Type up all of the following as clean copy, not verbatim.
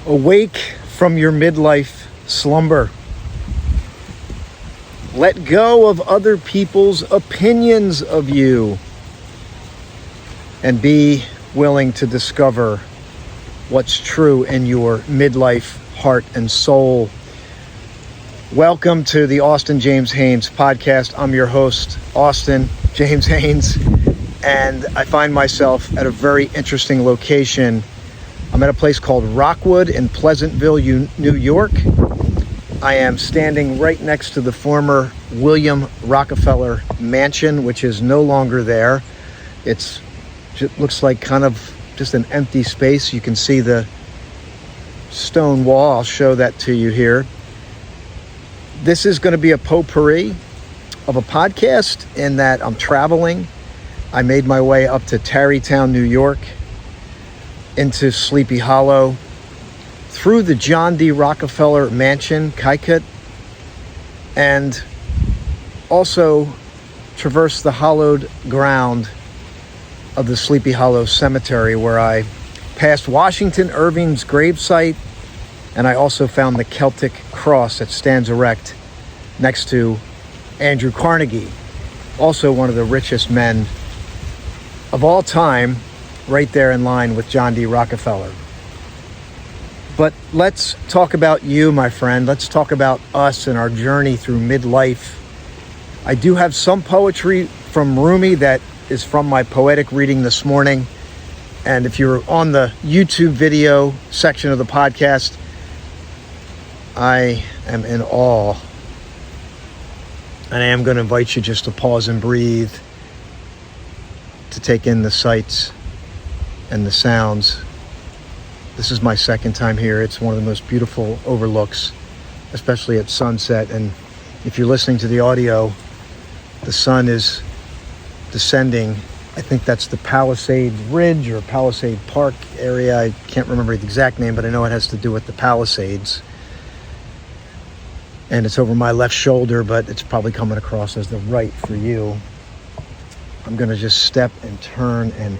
Awake from your midlife slumber. Let go of other people's opinions of you and be willing to discover what's true in your midlife heart and soul. Welcome to the Austin James Haynes podcast. I'm your host, Austin James Haynes, and I find myself at a very interesting location. I'm at a place called Rockwood in Pleasantville, New York. I am standing right next to the former William Rockefeller mansion, which is no longer there. It looks like kind of just an empty space. You can see the stone wall. I'll show that to you here. This is going to be a potpourri of a podcast in that I'm traveling. I made my way up to Tarrytown, New York, into Sleepy Hollow, through the John D. Rockefeller Mansion, Connecticut, and also traversed the hallowed ground of the Sleepy Hollow Cemetery, where I passed Washington Irving's gravesite, and I also found the Celtic cross that stands erect next to Andrew Carnegie, also one of the richest men of all time, right there in line with John D. Rockefeller. But let's talk about you, my friend. Let's talk about us and our journey through midlife. I do have some poetry from Rumi that is from my poetic reading this morning. And if you're on the YouTube video section of the podcast, I am in awe. And I am going to invite you just to pause and breathe, to take in the sights and the sounds. This is my second time here. It's one of the most beautiful overlooks, especially at sunset. And if you're listening to the audio, the sun is descending. I think that's the Palisades Ridge or Palisade Park area. I can't remember the exact name, but I know it has to do with the Palisades. And it's over my left shoulder, but it's probably coming across as the right for you. I'm going to just step and turn and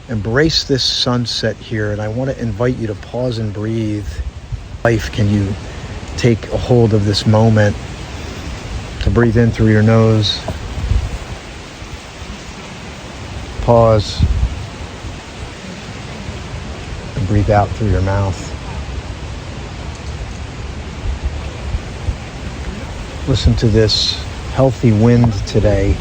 embrace this sunset here, and I want to invite you to pause and breathe. Life, can you take a hold of this moment to breathe in through your nose, pause, and breathe out through your mouth. Listen to this healthy wind today.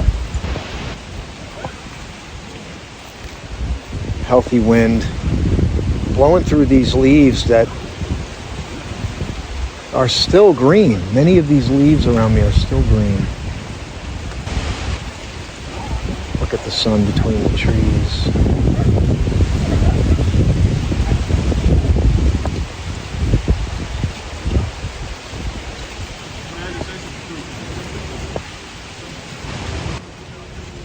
Healthy wind blowing through these leaves that are still green. Many of these leaves around me are still green. Look at the sun between the trees.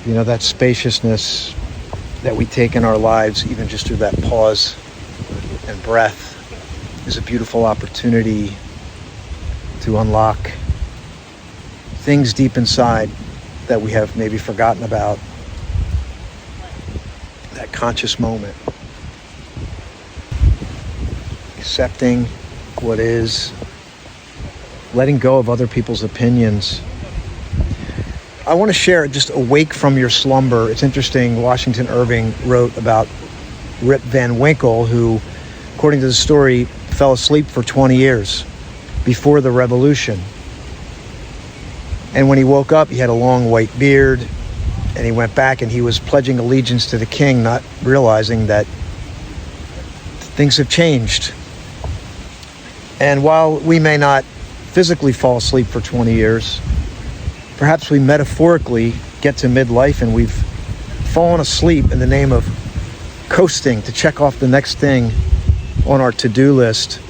You know, that spaciousness that we take in our lives, even just through that pause and breath, is a beautiful opportunity to unlock things deep inside that we have maybe forgotten about. That conscious moment. Accepting what is, letting go of other people's opinions. I want to share just awake from your slumber. It's interesting, Washington Irving wrote about Rip Van Winkle, who, according to the story, fell asleep for 20 years before the revolution. And when he woke up, he had a long white beard, and he went back and he was pledging allegiance to the king, not realizing that things have changed. And while we may not physically fall asleep for 20 years, perhaps we metaphorically get to midlife and we've fallen asleep in the name of coasting to check off the next thing on our to-do list.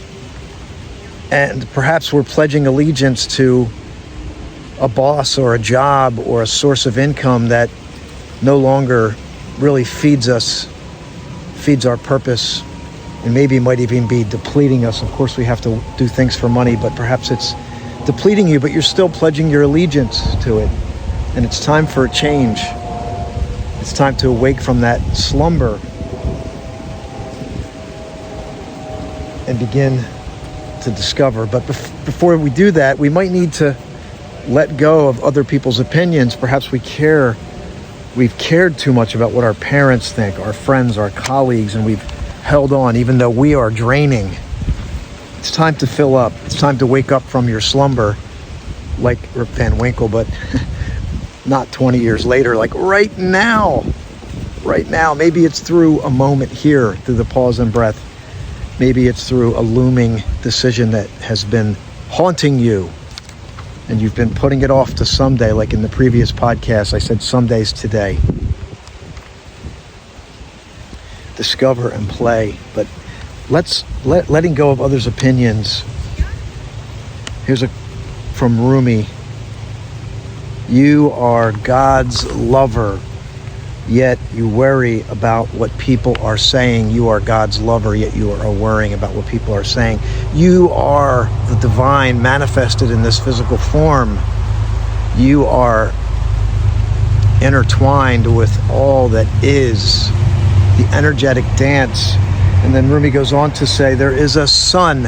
And perhaps we're pledging allegiance to a boss or a job or a source of income that no longer really feeds us, feeds our purpose, and maybe might even be depleting us. Of course, we have to do things for money, but perhaps it's depleting you, but you're still pledging your allegiance to it. And it's time for a change. It's time to awake from that slumber and begin to discover. But before we do that, we might need to let go of other people's opinions. Perhaps we've cared too much about what our parents think, our friends, our colleagues, and we've held on even though we are draining. It's time to fill up. It's time to wake up from your slumber, like Rip Van Winkle, but not 20 years later, like right now. Right now. Maybe it's through a moment here, through the pause and breath. Maybe it's through a looming decision that has been haunting you, and you've been putting it off to someday. Like in the previous podcast, I said someday's today. Discover and play. But letting go of others' opinions. Here's from Rumi. You are God's lover, yet you worry about what people are saying. You are God's lover, yet you are worrying about what people are saying. You are the divine manifested in this physical form. You are intertwined with all that is, the energetic dance. And then Rumi goes on to say, there is a sun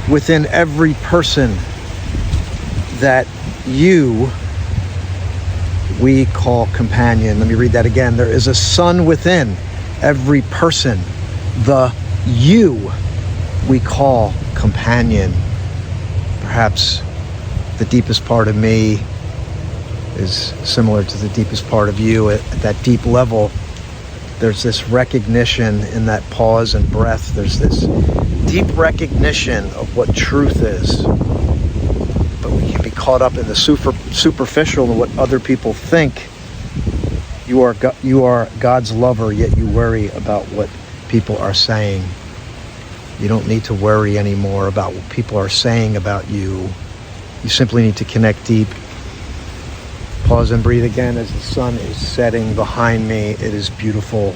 within every person that we call companion. Let me read that again. There is a sun within every person. The you we call companion. Perhaps the deepest part of me is similar to the deepest part of you. At that deep level, there's this recognition in that pause and breath. There's this deep recognition of what truth is. But we can be caught up in the superficial and what other people think. You are God's lover, yet you worry about what people are saying. You don't need to worry anymore about what people are saying about you. You simply need to connect deep. Pause and breathe again as the sun is setting behind me. It is beautiful.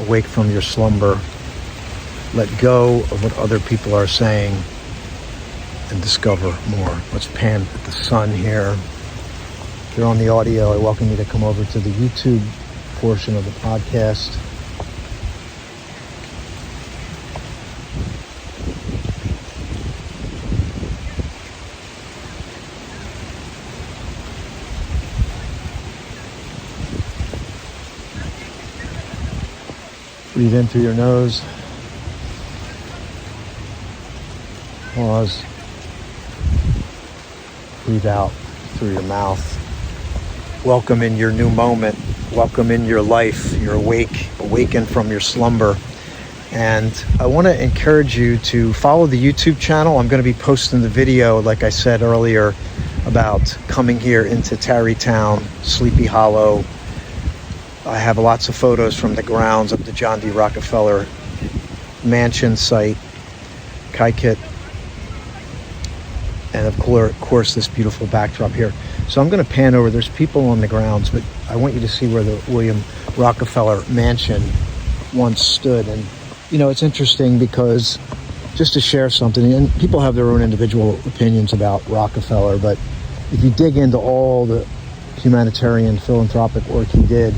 Awake from your slumber. Let go of what other people are saying and discover more. Let's pan at the sun here. If you're on the audio, I welcome you to come over to the YouTube portion of the podcast. Breathe in through your nose. Pause. Breathe out through your mouth. Welcome in your new moment. Welcome in your life. You're awake, awaken from your slumber. And I want to encourage you to follow the YouTube channel. I'm going to be posting the video, like I said earlier, about coming here into Tarrytown, Sleepy Hollow. I have lots of photos from the grounds of the John D. Rockefeller mansion site, Kaikit, and of course this beautiful backdrop here. So I'm going to pan over. There's people on the grounds, but I want you to see where the William Rockefeller mansion once stood. And it's interesting because, just to share something, and people have their own individual opinions about Rockefeller, but if you dig into all the humanitarian philanthropic work he did,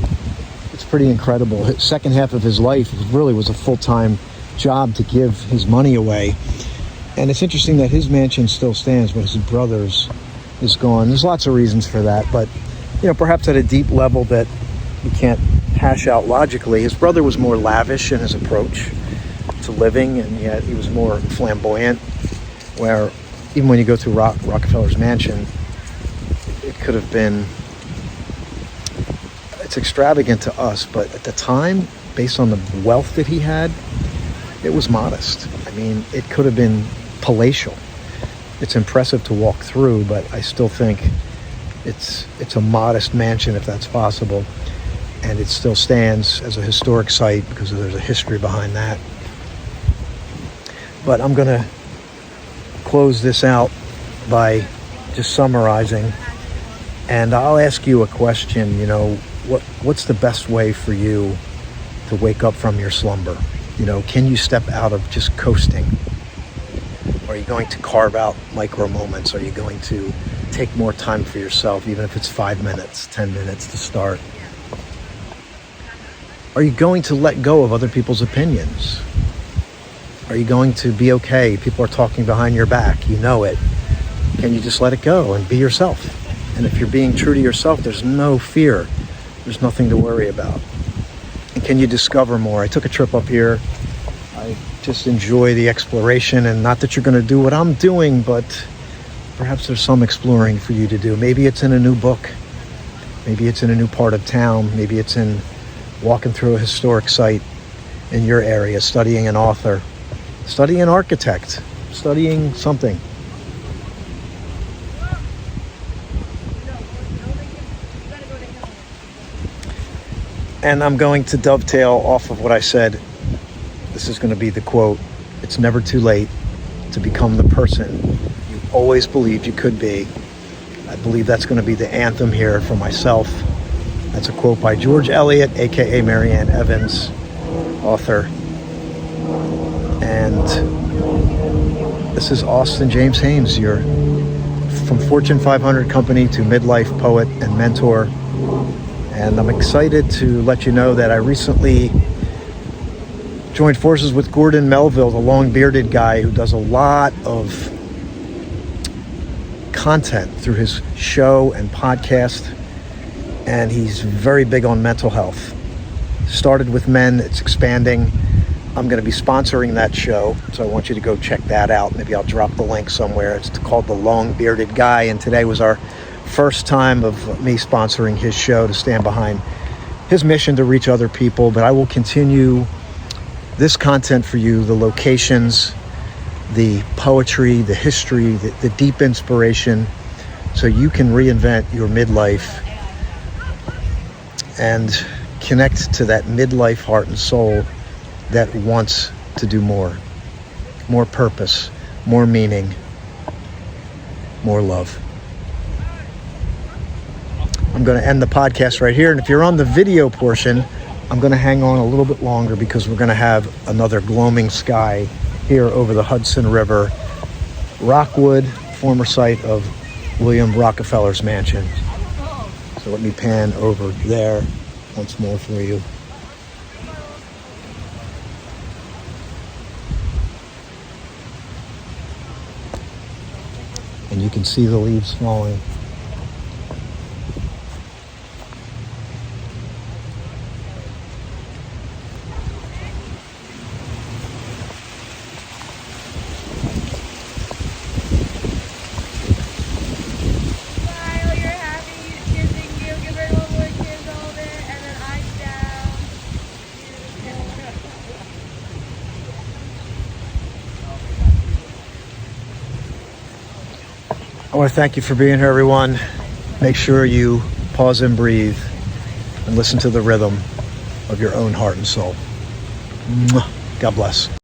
it's pretty incredible. His second half of his life really was a full-time job to give his money away. And it's interesting that his mansion still stands, but his brother's is gone. There's lots of reasons for that, but perhaps at a deep level that we can't hash out logically. His brother was more lavish in his approach to living, and yet he was more flamboyant, where even when you go through Rockefeller's mansion, it could have been, it's extravagant to us, but at the time, based on the wealth that he had, it was modest. I mean, it could have been palatial. It's impressive to walk through, but I still think it's a modest mansion, if that's possible, and it still stands as a historic site because there's a history behind that. But I'm going to close this out by just summarizing, and I'll ask you a question. What's the best way for you to wake up from your slumber? Can you step out of just coasting? Are you going to carve out micro moments? Are you going to take more time for yourself, even if it's 5 minutes, 10 minutes to start? Are you going to let go of other people's opinions? Are you going to be okay? People are talking behind your back. You know it. Can you just let it go and be yourself? And if you're being true to yourself, there's no fear. There's nothing to worry about. And can you discover more? I took a trip up here. I just enjoy the exploration, and not that you're going to do what I'm doing, but perhaps there's some exploring for you to do. Maybe it's in a new book. Maybe it's in a new part of town. Maybe it's in walking through a historic site in your area, studying an author, studying an architect, studying something. And I'm going to dovetail off of what I said. This is going to be the quote. It's never too late to become the person you always believed you could be. I believe that's going to be the anthem here for myself. That's a quote by George Eliot, aka Marianne Evans, author. And this is Austin James Haynes, your from Fortune 500 company to midlife poet and mentor. And I'm excited to let you know that I recently joined forces with Gordon Melville, the long-bearded guy who does a lot of content through his show and podcast. And he's very big on mental health. Started with men, it's expanding. I'm going to be sponsoring that show, so I want you to go check that out. Maybe I'll drop the link somewhere. It's called The Long-Bearded Guy, and today was our first time of me sponsoring his show to stand behind his mission to reach other people. But I will continue this content for you, the locations, the poetry, the history, the deep inspiration, so you can reinvent your midlife and connect to that midlife heart and soul that wants to do more purpose, more meaning, more love. I'm going to end the podcast right here. And if you're on the video portion, I'm going to hang on a little bit longer because we're going to have another gloaming sky here over the Hudson River. Rockwood, former site of William Rockefeller's mansion. So let me pan over there once more for you. And you can see the leaves falling. I want to thank you for being here, everyone. Make sure you pause and breathe and listen to the rhythm of your own heart and soul. God bless.